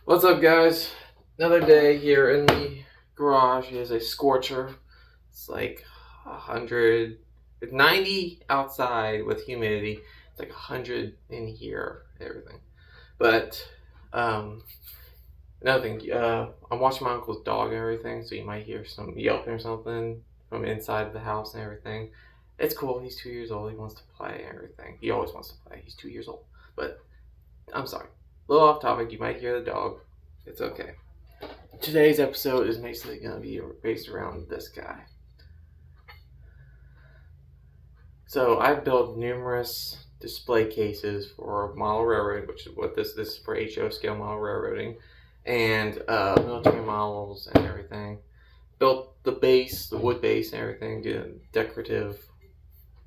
What's up, guys? Another day here in the garage. Is a scorcher. It's like 190 outside with humidity. It's like 100 in here, everything. But another thing, I'm watching my uncle's dog and everything, so you might hear some yelping or something from inside the house and everything. It's cool. He's 2 years old. He wants to play and everything. He always wants to play. He's 2 years old. But I'm sorry. A little off topic. You might hear the dog. It's okay. Today's episode is basically going to be based around this guy. So I've built numerous display cases for model railroading, which is what this is for HO scale model railroading, and military models and everything. Built the base, the wood base and everything, doing decorative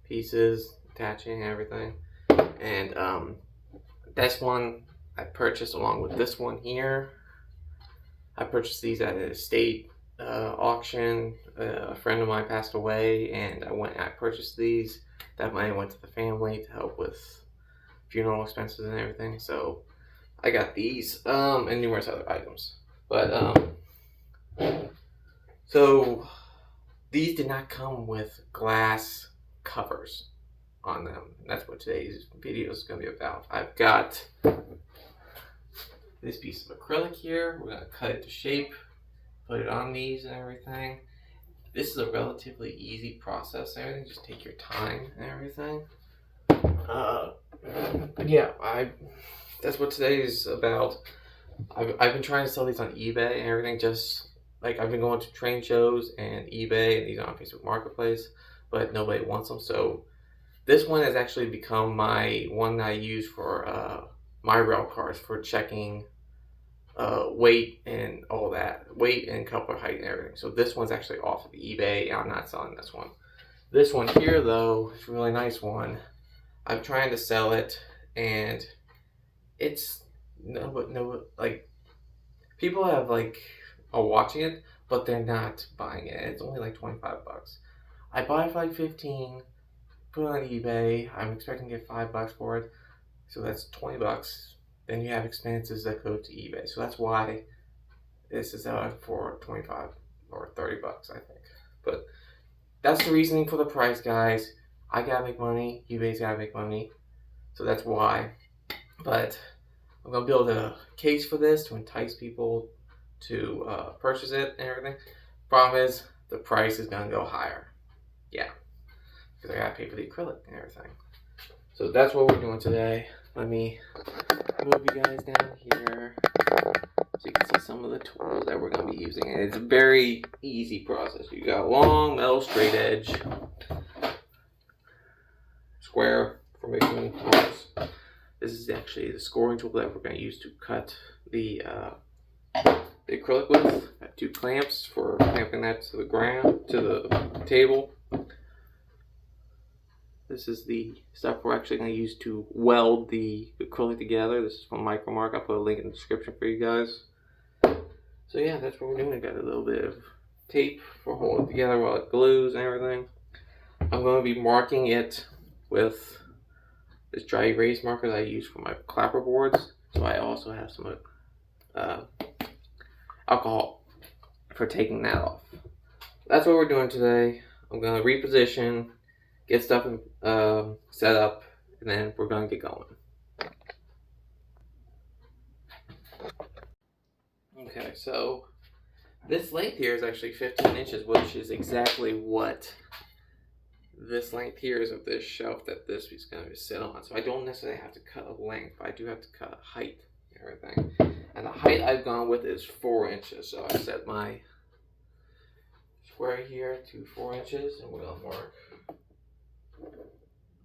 pieces, attaching everything. And this one I purchased along with this one here. I purchased these at an estate auction. A friend of mine passed away, and I purchased these. That money went to the family to help with funeral expenses and everything. So I got these and numerous other items. But so these did not come with glass covers on them. That's what today's video is going to be about. I've got this piece of acrylic here. We're going to cut it to shape, put it on these and everything. This is a relatively easy process and everything. Just take your time and everything. Yeah, that's what today is about. I've been trying to sell these on eBay and everything. Just like I've been going to train shows and eBay, and these are on Facebook Marketplace, but nobody wants them. So this one has actually become my one that I use for my rail cars for checking weight and all that, weight and coupler height and everything. So this one's actually off of eBay. I'm not selling this one. This one here though is a really nice one. I'm trying to sell it, and it's like people have are watching it, but they're not buying it. It's only like $25. I buy it for like 15, put it on eBay. I'm expecting to get $5 for it, so that's $20. Then you have expenses that go to eBay. So that's why this is out for 25 or $30, I think. But that's the reasoning for the price, guys. I gotta make money. eBay's gotta make money. So that's why. But I'm gonna build a case for this to entice people to purchase it and everything. Problem is, the price is gonna go higher. Yeah, because I gotta pay for the acrylic and everything. So that's what we're doing today. Let me move you guys down here so you can see some of the tools that we're going to be using. And it's a very easy process. You got a long metal straight edge, square for making marks. This is actually the scoring tool that we're going to use to cut the acrylic with. I have 2 clamps for clamping that to the ground, to the table. This is the stuff we're actually going to use to weld the acrylic together. This is from Micromark. I'll put a link in the description for you guys. So yeah, that's what we're doing. I got a little bit of tape for holding it together while it glues and everything. I'm going to be marking it with this dry erase marker that I use for my clapper boards. So I also have some alcohol for taking that off. That's what we're doing today. I'm going to reposition, get stuff set up, and then we're going to get going. Okay, so this length here is actually 15 inches, which is exactly what this length here is of this shelf that this is going to sit on. So I don't necessarily have to cut a length, but I do have to cut a height and everything. And the height I've gone with is 4 inches. So I set my square here to 4 inches, and we're going to mark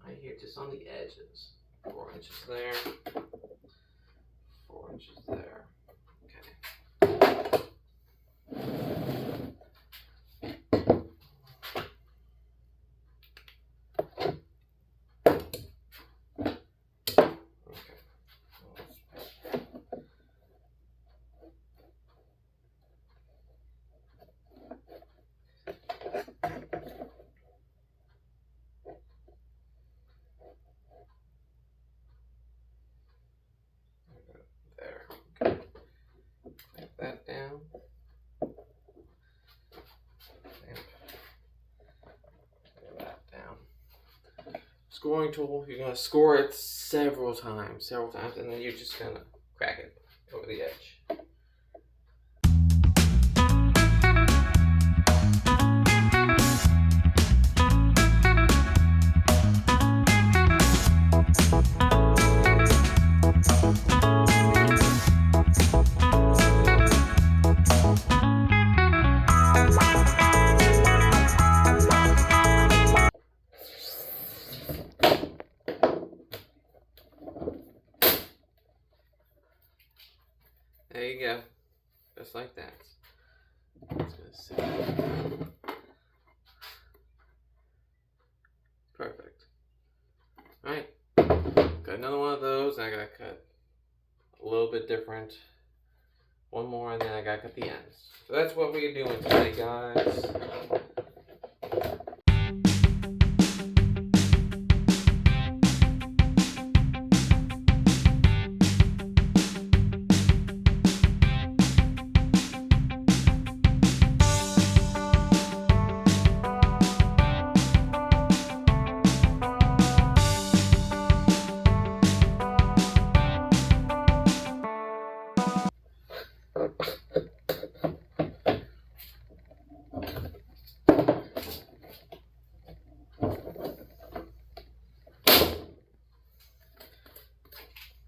right here just on the edges. 4 inches there, 4 inches there. Okay. There. Okay. scoring tool. You're gonna score it several times, and then you're just gonna crack it over the edge. There you go, just like that. It's gonna sit. Perfect. Alright, got another one of those, and I gotta cut a little bit different. One more, and then I gotta cut the ends. So that's what we're doing today, guys.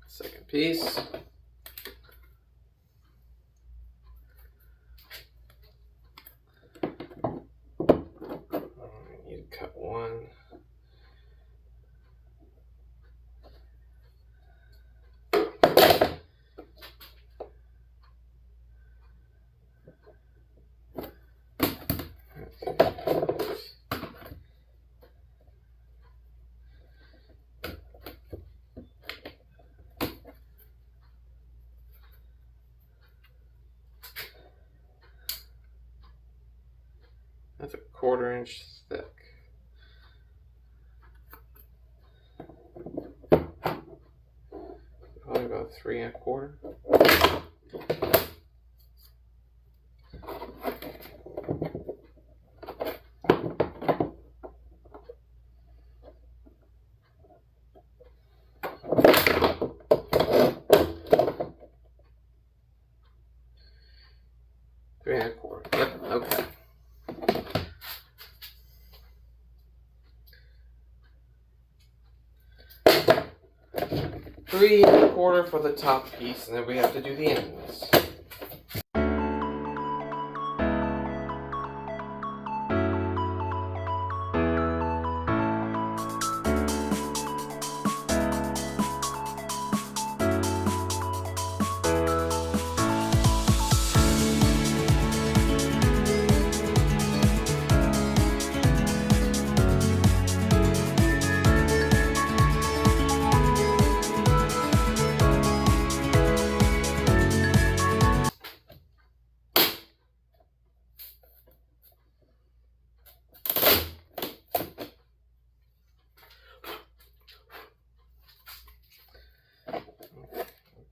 Second piece. I need to cut one. That's a 1/4 inch thick. Probably about 3 1/4. Yep, okay. 3 1/4 for the top piece, and then we have to do the ends.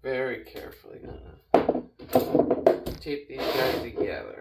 Very carefully gonna tape these guys together.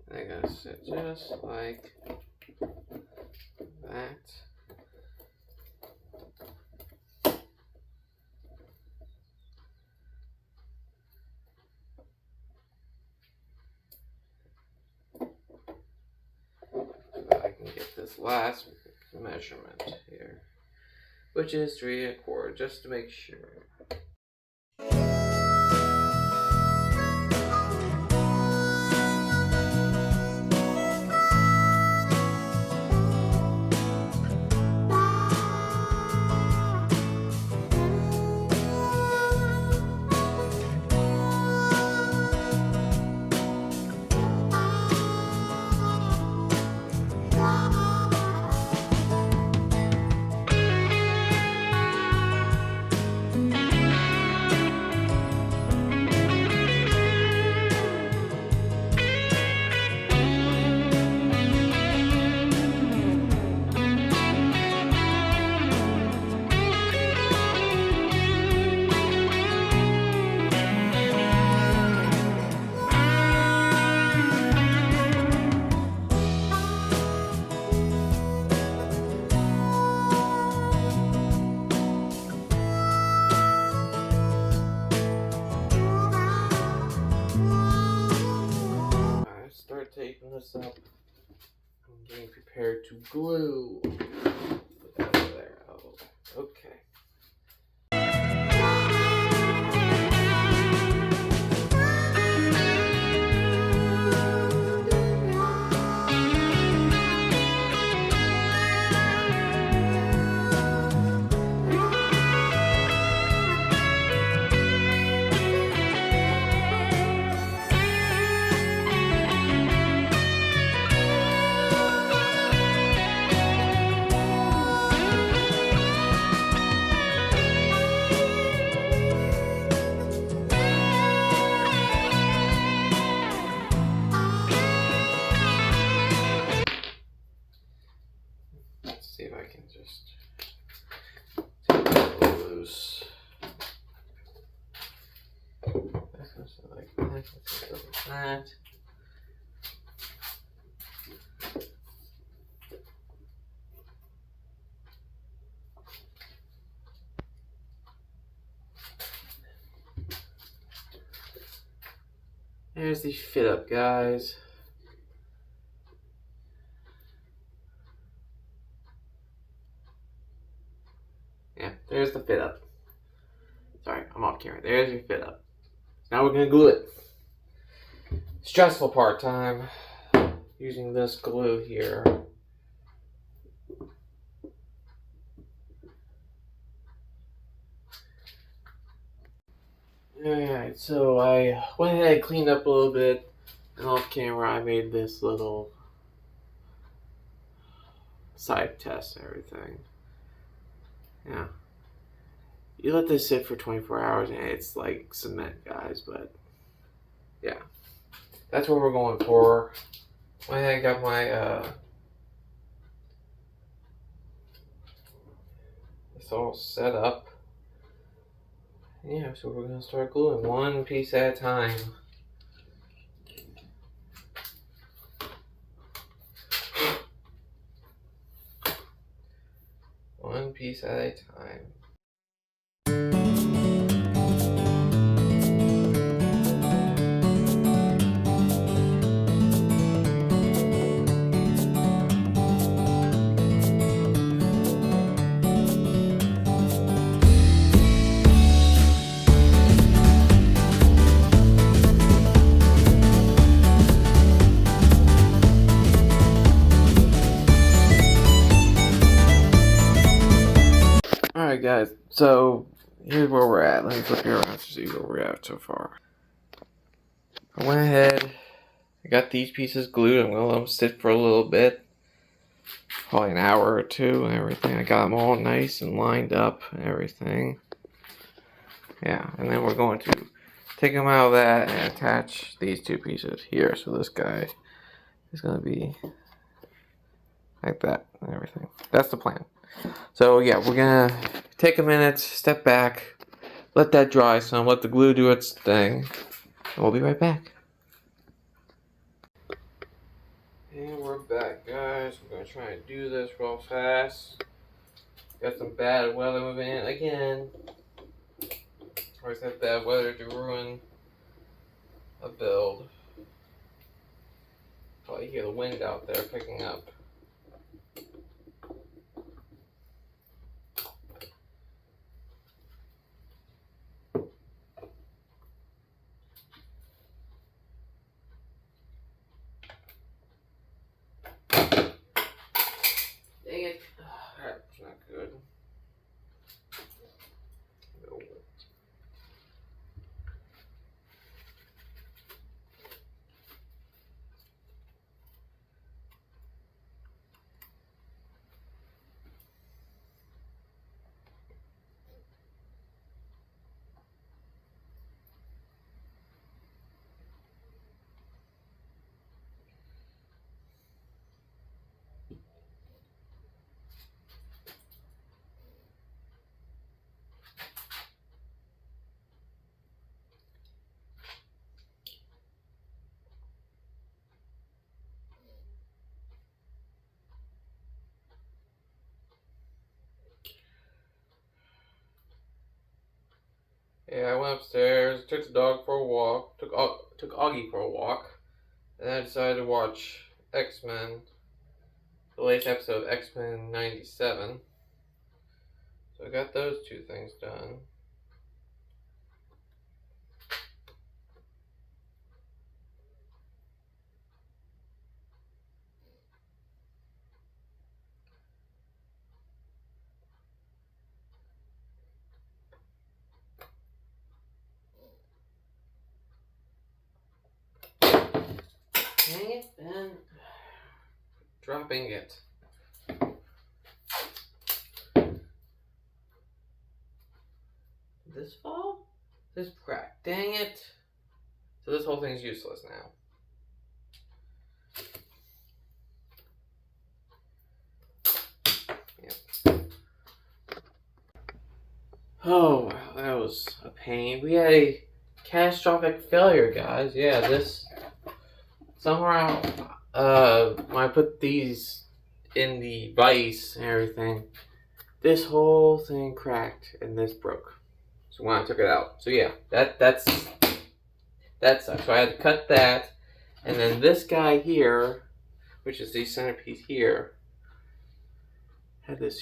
They're gonna sit just like that. So I can get this last measurement here, which is 3 1/4, just to make sure. this up. I'm getting prepared to glue. Put that over there. Oh, okay. Let's see if I can just take it a little loose. That's gonna like that. That's gonna like that. There's the fit up, guys. Yeah, there's the fit up. Sorry, I'm off camera. There's your fit up. Now we're gonna glue it. Stressful part time. Using this glue here. Alright, so I went ahead and cleaned up a little bit, and off camera I made this little side test and everything. Yeah. You let this sit for 24 hours and it's like cement, guys, but yeah. That's what we're going for. Went ahead and got my it's all set up. Yeah, so we're gonna start gluing one piece at a time. One piece at a time. Alright guys, so here's where we're at. Let me flip you around to see where we're at so far. I went ahead, I got these pieces glued. I'm gonna let them sit for a little bit. Probably an hour or two and everything. I got them all nice and lined up and everything. Yeah, and then we're going to take them out of that and attach these two pieces here. So this guy is gonna be like that and everything. That's the plan. So yeah, we're gonna take a minute, step back, let that dry some, let the glue do its thing, and we'll be right back. And we're back, guys. We're gonna try and do this real fast. Got some bad weather moving in again. Always have bad weather to ruin a build. Probably hear the wind out there picking up. Dang it. That's not good. No. Yeah, I went upstairs, took the dog for a walk, took Augie for a walk, And I decided to watch X-Men, the latest episode of X-Men 97. So I got those two things done. Dang it, Ben. Dropping it. This fall? This crack. Dang it. So this whole thing's useless now. Yep. Oh, wow, that was a pain. We had a catastrophic failure, guys. Yeah, this somehow when I put these in the vise and everything, this whole thing cracked and this broke. So when I took it out. So yeah, that sucks. So I had to cut that, and then this guy here, which is the centerpiece here, had this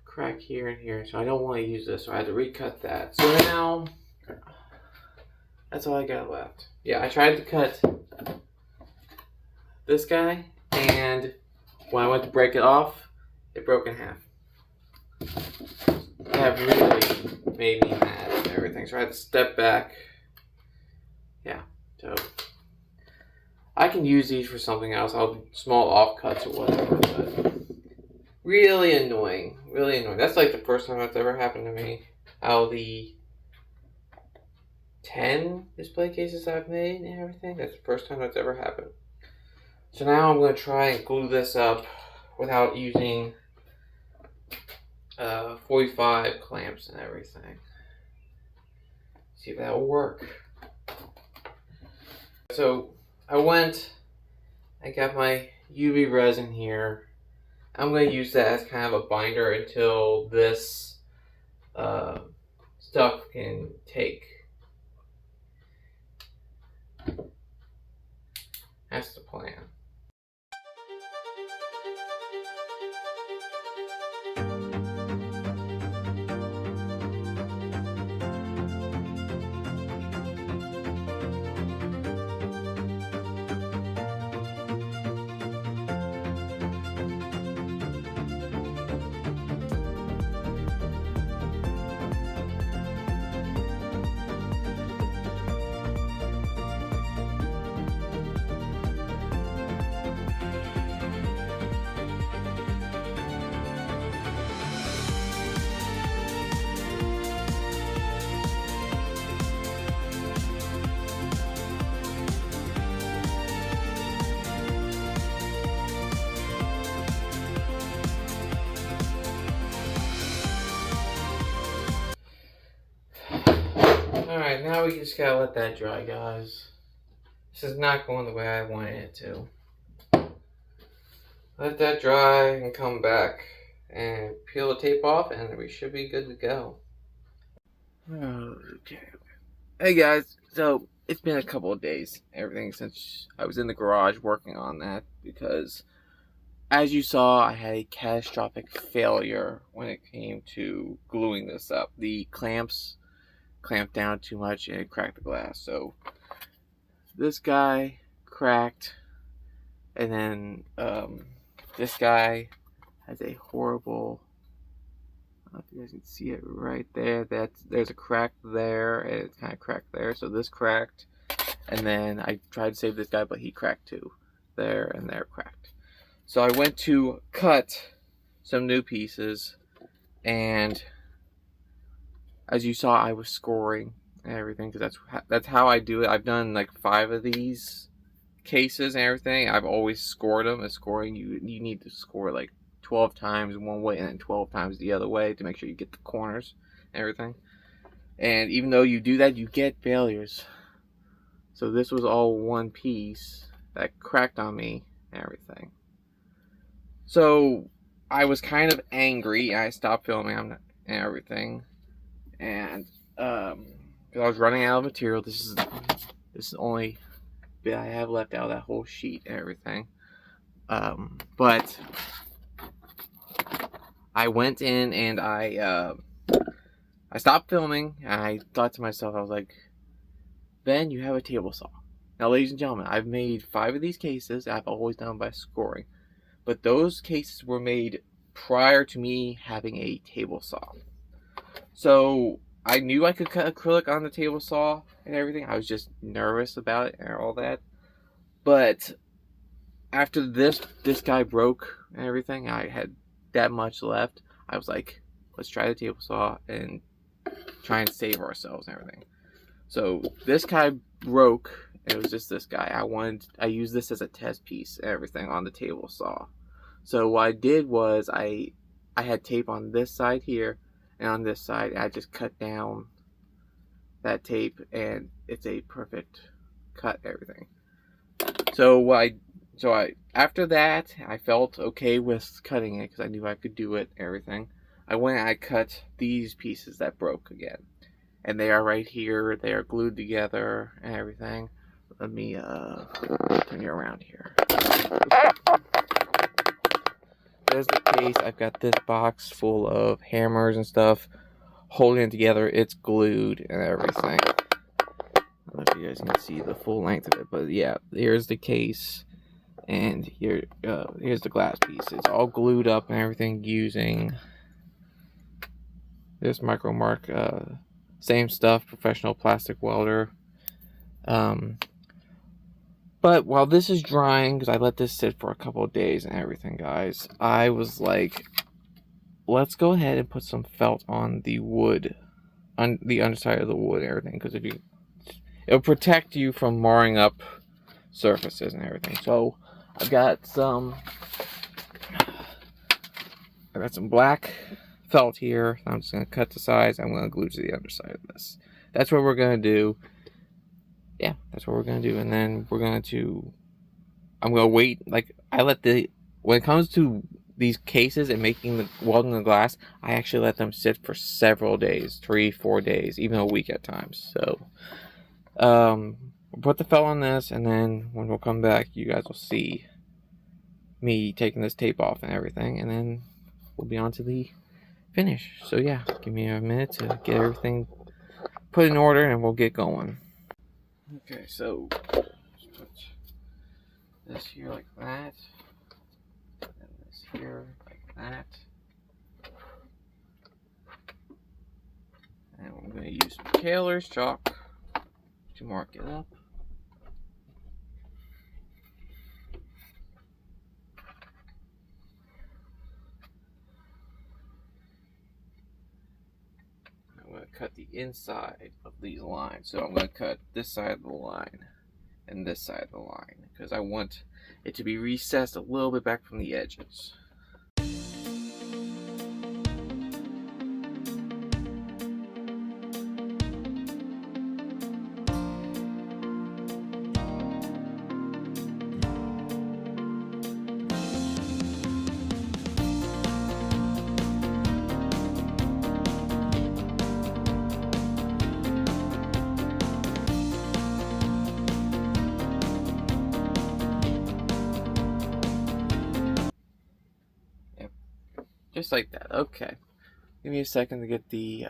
crack here and here. So I don't want to use this, so I had to recut that. So now that's all I got left. Yeah, I tried to cut this guy, and when I went to break it off, it broke in half. That really made me mad and everything. So I had to step back. Yeah, so I can use these for something else. I'll do small offcuts or whatever, but really annoying. Really annoying. That's like the first time that's ever happened to me. Out of the 10 display cases I've made and everything, that's the first time that's ever happened. So now I'm going to try and glue this up without using 45 clamps and everything. See if that will work. So I got my UV resin here. I'm going to use that as kind of a binder until this stuff can take. That's the plan. Alright, now we just gotta let that dry, guys. This is not going the way I wanted it to. Let that dry and come back and peel the tape off, and we should be good to go. Okay. Hey guys, so it's been a couple of days, everything since I was in the garage working on that, because as you saw, I had a catastrophic failure when it came to gluing this up. The clamps clamped down too much and it cracked the glass. So this guy cracked, and then this guy has a horrible, I don't know if you guys can see it right there. There's a crack there, and it's kind of cracked there. So this cracked, and then I tried to save this guy, but he cracked too. There and there cracked. So I went to cut some new pieces, and as you saw, I was scoring and everything, because that's how I do it. I've done like 5 of these cases and everything. I've always scored them. And scoring, you need to score like 12 times one way and then 12 times the other way to make sure you get the corners and everything. And even though you do that, you get failures. So this was all one piece that cracked on me and everything. So I was kind of angry. I stopped filming and everything, and because I was running out of material. This is only bit I have left out of that whole sheet and everything. But I went in and I stopped filming, and I thought to myself, I was like, Ben, you have a table saw. Now, ladies and gentlemen, I've made 5 of these cases. I've always done by scoring. But those cases were made prior to me having a table saw. So I knew I could cut acrylic on the table saw and everything. I was just nervous about it and all that. But after this guy broke and everything, I had that much left. I was like, let's try the table saw and try and save ourselves and everything. So this guy broke. It was just this guy. I used this as a test piece and everything on the table saw. So what I did was I had tape on this side here, and on this side I just cut down that tape, and it's a perfect cut, everything. So after that, I felt okay with cutting it because I knew I could do it, everything. I went and I cut these pieces that broke again, and they are right here. They are glued together and everything. Let me turn you around here. There's the case. I've got this box full of hammers and stuff holding it together. It's glued and everything. I don't know if you guys can see the full length of it, but yeah, here's the case, and here's the glass piece. It's all glued up and everything using this Micro Mark, same stuff, professional plastic welder. But while this is drying, because I let this sit for a couple of days and everything, guys, I was like, let's go ahead and put some felt on the wood, on the underside of the wood and everything, because it'll protect you from marring up surfaces and everything. So I've got some black felt here. I'm just going to cut the sides. I'm going to glue to the underside of this. That's what we're going to do. Yeah, that's what we're going to do. And then I'm going to wait. Like, when it comes to these cases and welding the glass, I actually let them sit for several days, 3-4 days, even a week at times. So, we'll put the felt on this, and then when we'll come back, you guys will see me taking this tape off and everything, and then we'll be on to the finish. So yeah, give me a minute to get everything put in order, and we'll get going. Okay, so just put this here like that, and this here like that, and I'm going to use Taylor's chalk to mark it up. I'm going to cut the inside of these lines. So I'm going to cut this side of the line and this side of the line, because I want it to be recessed a little bit back from the edges. Just like that. Okay. Give me a second to get the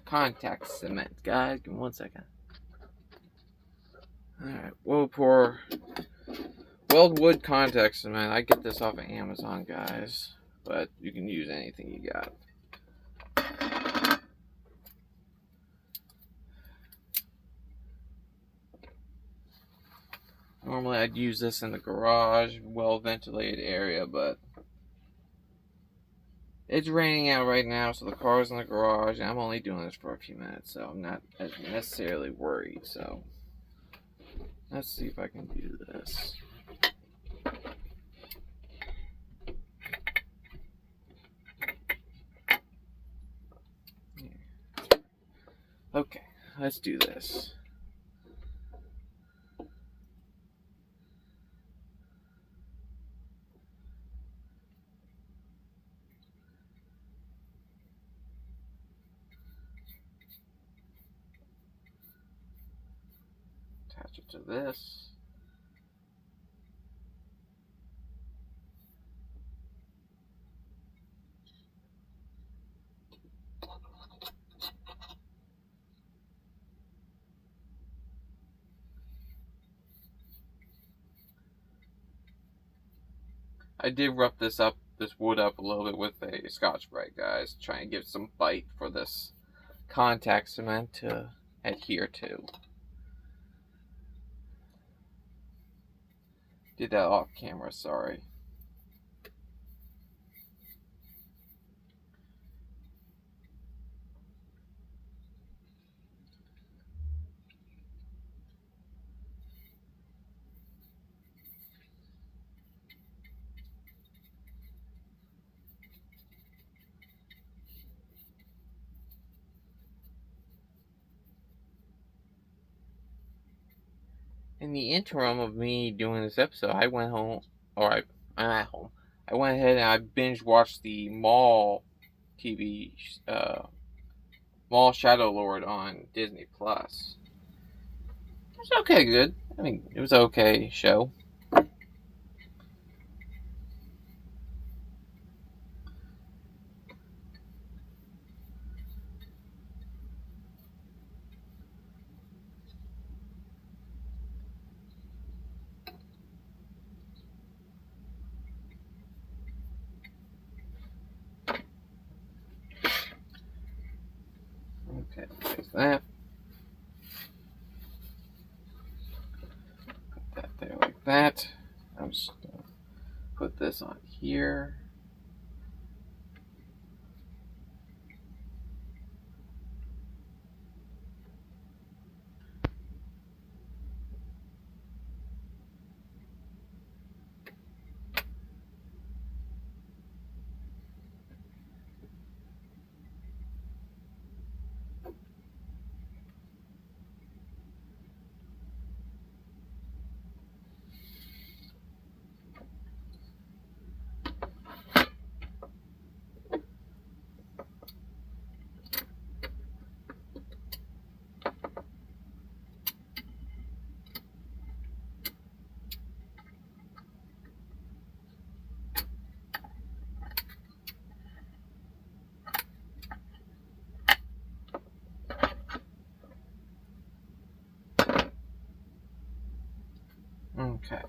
contact cement, guys. Give me 1 second. Alright, we'll pour Weldwood contact cement. I get this off of Amazon, guys, but you can use anything you got. Normally I'd use this in the garage, well-ventilated area, but it's raining out right now, so the car's in the garage, and I'm only doing this for a few minutes, so I'm not necessarily worried. So let's see if I can do this. Okay, let's do this. attach it to this. I did rough this wood up a little bit with a Scotch-Brite, guys, trying to give some bite for this contact cement to adhere to. Did that off camera, sorry. In the interim of me doing this episode, I went home, I'm at home. I went ahead and I binge watched the Mall TV, Mall Shadow Lord on Disney Plus. It was okay, good. I mean, it was an okay show. Okay, there's that. Put that there like that. I'm just gonna put this on here. Okay.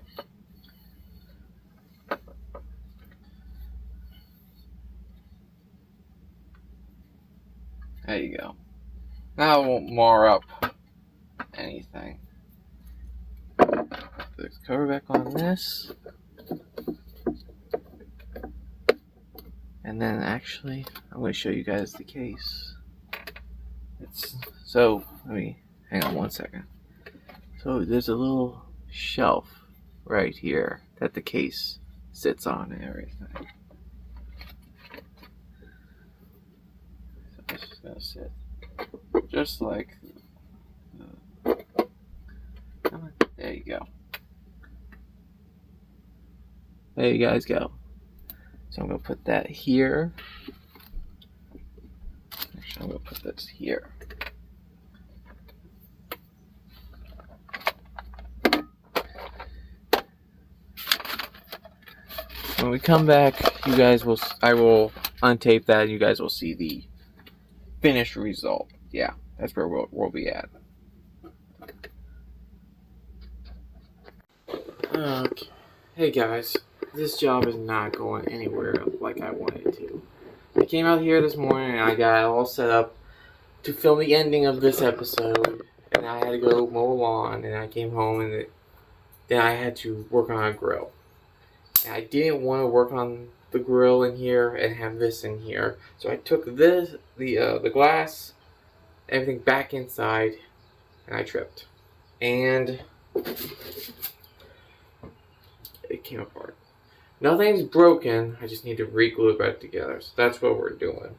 There you go. Now I won't mar up anything. Put the cover back on this. And then actually, I'm going to show you guys the case. Let me, hang on one second. So there's a little shelf right here that the case sits on and everything. So it's just going to sit just like, there you go. There you guys go. So I'm going to put that here. Actually, I'm going to put this here. When we come back, I will untape that and you guys will see the finished result. Yeah, that's where we'll be at. Okay. Hey guys, this job is not going anywhere like I wanted it to. I came out here this morning and I got it all set up to film the ending of this episode, and I had to go mow a lawn, and I came home and then I had to work on a grill. And I didn't want to work on the grill in here and have this in here, so I took the glass, everything back inside, and I tripped. And it came apart. Nothing's broken, I just need to re-glue it back together, so that's what we're doing.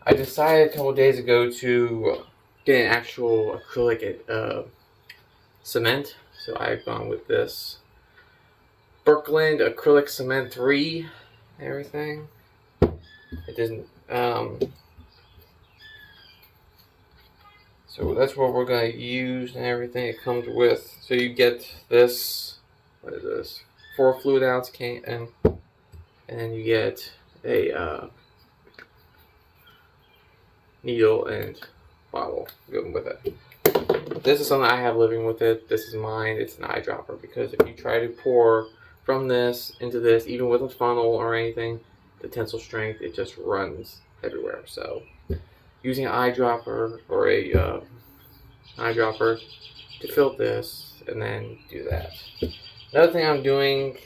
I decided a couple days ago to get an actual acrylic cement, so I've gone with this Birkeland acrylic cement 3 and everything. It doesn't, So that's what we're going to use and everything it comes with. So you get this, what is this, 4 fluid ounce can, and then you get a needle and bottle going with it. This is something I have living with it. This is mine. It's an eyedropper, because if you try to pour from this into this, even with a funnel or anything, the tensile strength, it just runs everywhere. So using an eyedropper or a eyedropper to fill this and then do that. Another thing I'm doing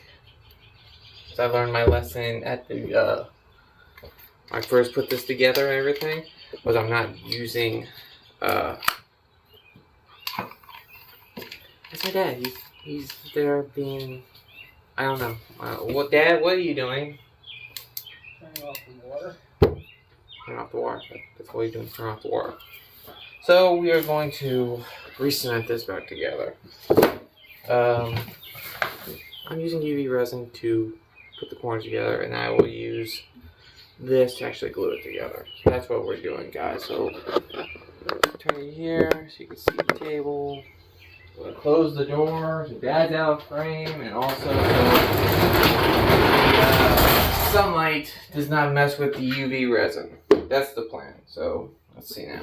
is I learned my lesson at the when I first put this together and everything, was I'm not using that's my dad. He's there being, I don't know. What, Dad? What are you doing? Turning off the water. Turn off the water. That's what he's doing. Turn off the water. So we are going to re-cement this back together. I'm using UV resin to put the corners together, and I will use this to actually glue it together. So that's what we're doing, guys. So turn it here so you can see the table. We'll close the door so Dad's out of frame, and also so the sunlight does not mess with the UV resin. That's the plan. So let's see now.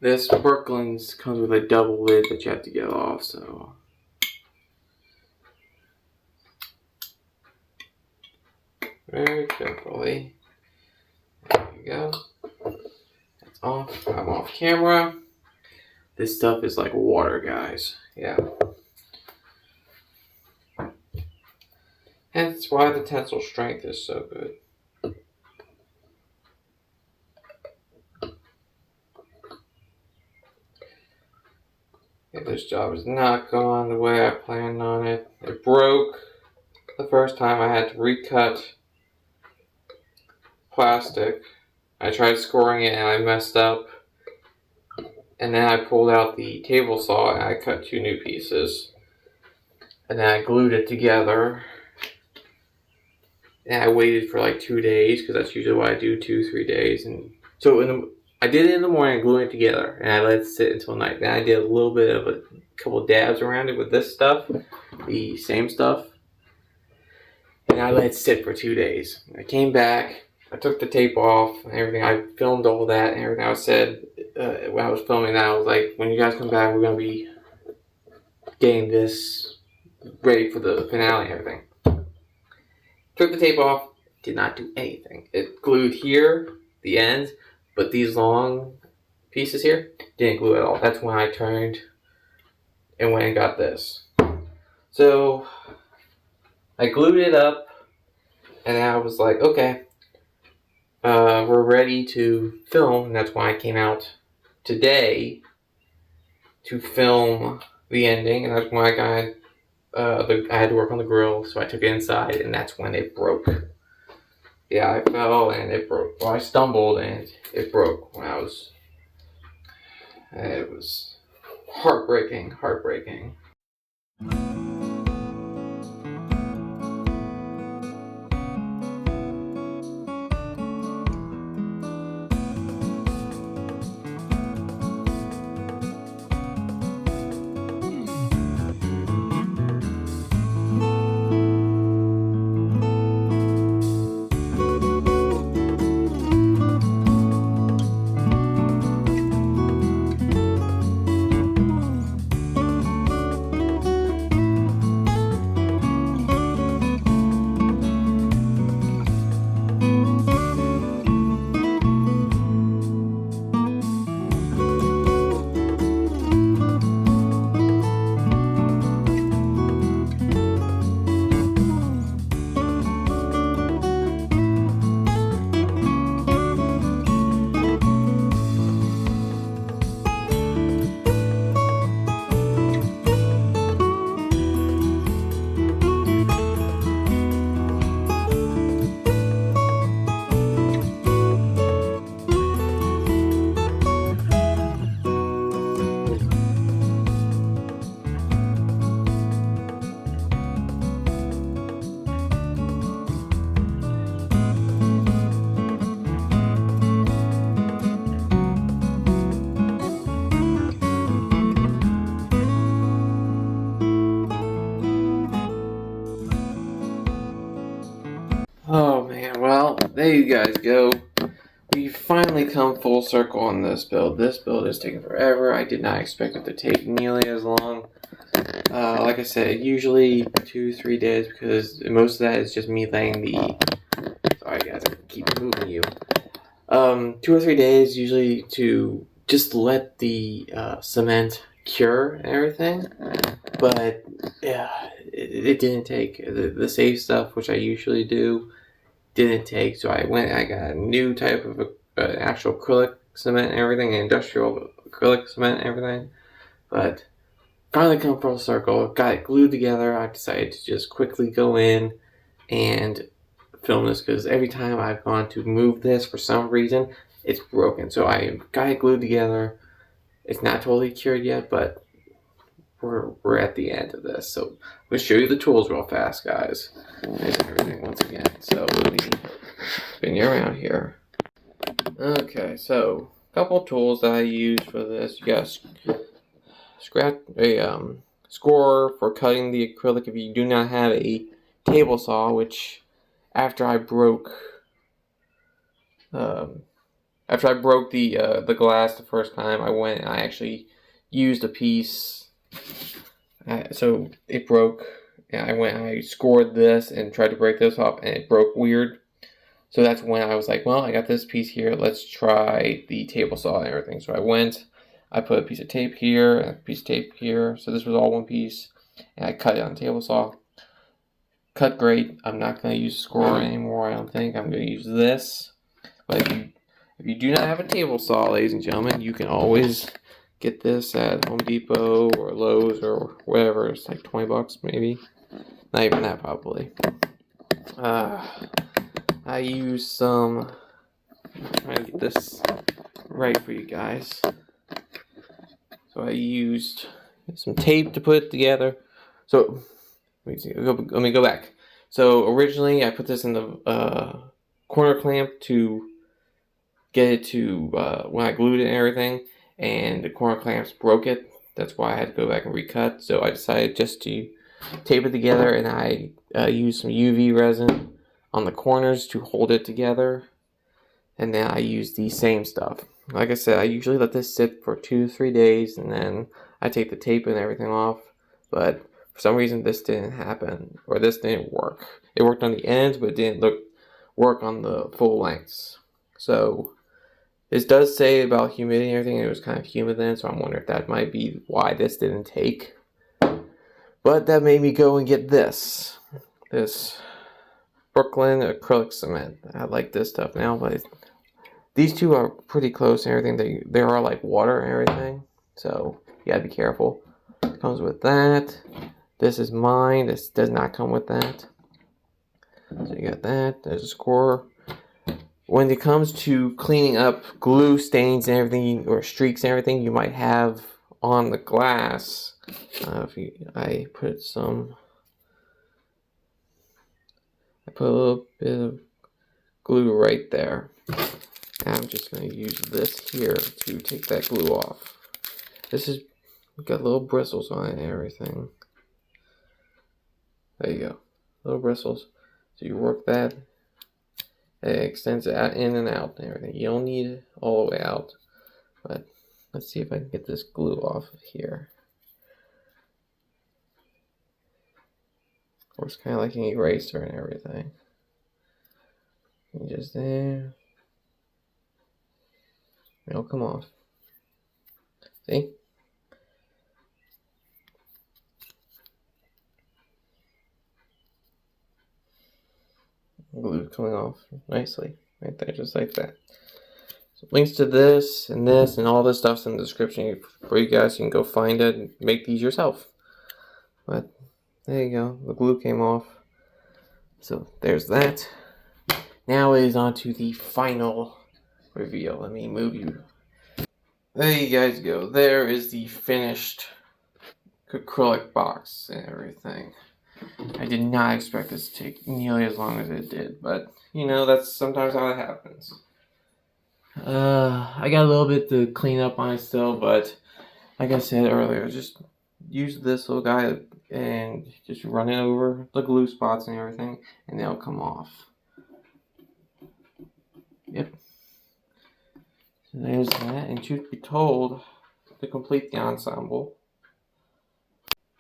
This Brooklyn's comes with a double lid that you have to get off, so very carefully. There you go. That's off. I'm off camera. This stuff is like water, guys. Yeah. And that's why the tensile strength is so good. Yeah, this job is not going the way I planned on it. It broke the first time. I had to recut plastic. I tried scoring it and I messed up. And then I pulled out the table saw and I cut 2 new pieces. And then I glued it together. And I waited for like 2 days, because that's usually what I do, 2-3 days. And so I did it in the morning, gluing it together, and I let it sit until night. Then I did a little bit of a couple dabs around it with this stuff, the same stuff, and I let it sit for 2 days. I came back, I took the tape off and everything. I filmed all that and everything. I said when I was filming that, I was like, when you guys come back, we're gonna be getting this ready for the finale and everything. Took the tape off, did not do anything. It glued here, the ends, but these long pieces here didn't glue at all. That's when I turned and went and got this. So I glued it up, and I was like, okay, we're ready to film. And that's why I came out today to film the ending, and that's why I got I had to work on the grill, so I took it inside, and that's when it broke. Yeah, I fell and it broke. Well, I stumbled and it broke when it was heartbreaking. Oh man, well, there you guys go. We finally come full circle on this build. This build is taking forever. I did not expect it to take nearly as long. Like I said, usually 2-3 days because most of that is just me laying the. Sorry guys, I keep moving you. 2 or 3 days usually to just let the cement cure and everything. But yeah, it didn't take the safe stuff, which I usually do. Didn't take, so I got a new type of actual acrylic cement and everything, industrial acrylic cement and everything. But finally come full circle, got it glued together. I decided to just quickly go in and film this because every time I've gone to move this for some reason, it's broken. So I got it glued together. It's not totally cured yet, but we're at the end of this. So I'm gonna show you the tools real fast, guys. There's everything once again. So let me spin you around here. Okay, so a couple tools that I use for this. You got a scorer for cutting the acrylic if you do not have a table saw, which after I broke um, the glass the first time, I went and I actually used a piece. So it broke. And I scored this and tried to break this off, and it broke weird. So that's when I was like, well, I got this piece here. Let's try the table saw and everything. So I put a piece of tape here, and a piece of tape here. So this was all one piece, and I cut it on the table saw. Cut great. I'm not going to use a scorer anymore, I don't think. I'm going to use this. But if you do not have a table saw, ladies and gentlemen, you can always get this at Home Depot or Lowe's or whatever. It's like $20 maybe. Not even that, probably. I use some. I'm trying to get this right for you guys. So I used some tape to put it together. So let me go back. So originally I put this in the corner clamp to get it to when I glued it and everything, and the corner clamps broke it. That's why I had to go back and recut. So I decided just to tape it together, and I used some UV resin on the corners to hold it together. And then I use the same stuff. Like I said, I usually let this sit for 2-3 days, and then I take the tape and everything off. But for some reason, this didn't happen, or this didn't work. It worked on the ends, but it didn't work on the full lengths. So this does say about humidity and everything. It was kind of humid then, so I'm wondering if that might be why this didn't take. But that made me go and get this Brooklyn acrylic cement. I like this stuff now, but these two are pretty close and everything. They are like water and everything, so you gotta be careful. It comes with that. This is mine. This does not come with that. So you got that. There's a score. When it comes to cleaning up glue stains and everything, or streaks and everything you might have on the glass, I put a little bit of glue right there. I'm just going to use this here to take that glue off. This is got little bristles on it and everything. There you go. Little bristles. So you work that. It extends it out, in and out and everything. You don't need it all the way out. But let's see if I can get this glue off of here. Of course, kind of like an eraser and everything. And just there. It'll come off. See? Glue coming off nicely right there, just like that. So links to this and all this stuff's in the description for you guys. You can go find it and make these yourself. But there you go. The glue came off. So there's that. Now it is on to the final reveal. Let me move you. There you guys go. There is the finished acrylic box and everything. I did not expect this to take nearly as long as it did, but you know, that's sometimes how it happens. I got a little bit to clean up on it still, but like I said earlier, just use this little guy and just run it over the glue spots and everything, and they'll come off. there's that. And truth be told, to complete the ensemble,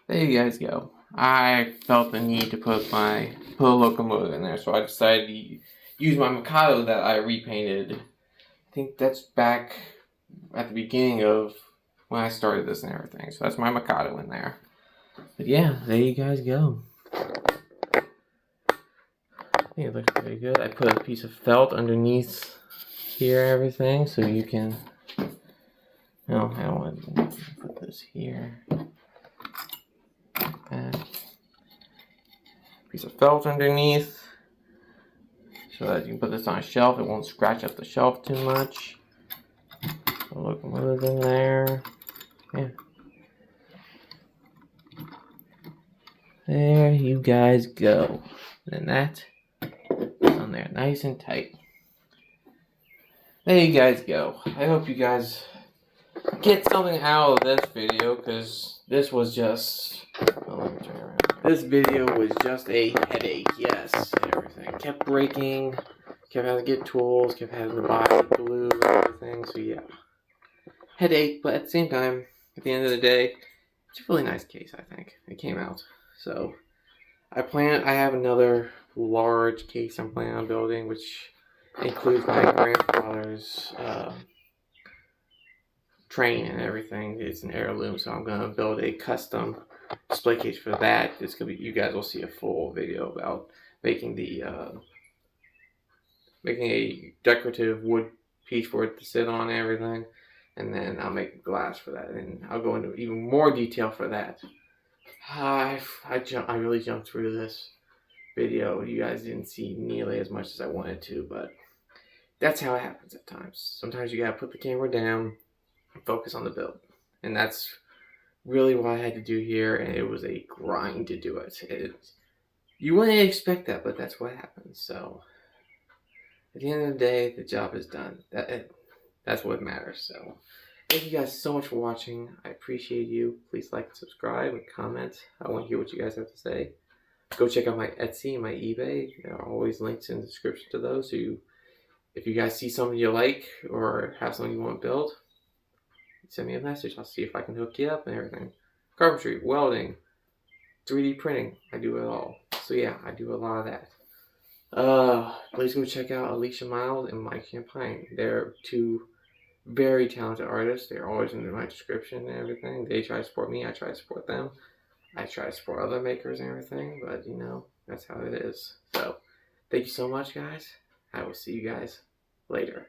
there you guys go. I felt the need to put a locomotive in there, so I decided to use my Mikado that I repainted. I think that's back at the beginning of when I started this and everything. So that's my Mikado in there. But yeah, there you guys go. I think it looks pretty good. I put a piece of felt underneath here and everything, so you can... No, I don't want to put this here. Piece of felt underneath, so that you can put this on a shelf. It won't scratch up the shelf too much. A locomotive in there. Yeah. There you guys go. And that is on there, nice and tight. There you guys go. I hope you guys get something out of this video, because this was just... Oh, let me turn around. This video was just a headache, yes, and everything. Kept breaking, kept having to get tools, kept having to buy glue and everything, so yeah. Headache, but at the same time, at the end of the day, it's a really nice case, I think. It came out. So, I have another large case I'm planning on building, which includes my grandfather's train and everything. It's an heirloom, so I'm going to build a custom display case for that. It's gonna be, you guys will see a full video about making a decorative wood piece for it to sit on and everything, and then I'll make glass for that, and I'll go into even more detail for that. I really jumped through this video. You guys didn't see nearly as much as I wanted to, but that's how it happens at times. Sometimes you gotta put the camera down and focus on the build, and that's really what I had to do here, and it was a grind to do it. You wouldn't expect that, but that's what happens. So at the end of the day, the job is done. That's what matters. So thank you guys so much for watching. I appreciate you. Please like and subscribe and comment. I want to hear what you guys have to say. Go check out my Etsy and my eBay. There are always links in the description to those. So if you guys see something you like or have something you want to build, send me a message. I'll see if I can hook you up and everything. Carpentry, welding, 3D printing. I do it all. So yeah, I do a lot of that. Please go check out Alicia Miles and Mike Champagne. They're two very talented artists. They're always in my description and everything. They try to support me. I try to support them. I try to support other makers and everything. But, you know, that's how it is. So, thank you so much, guys. I will see you guys later.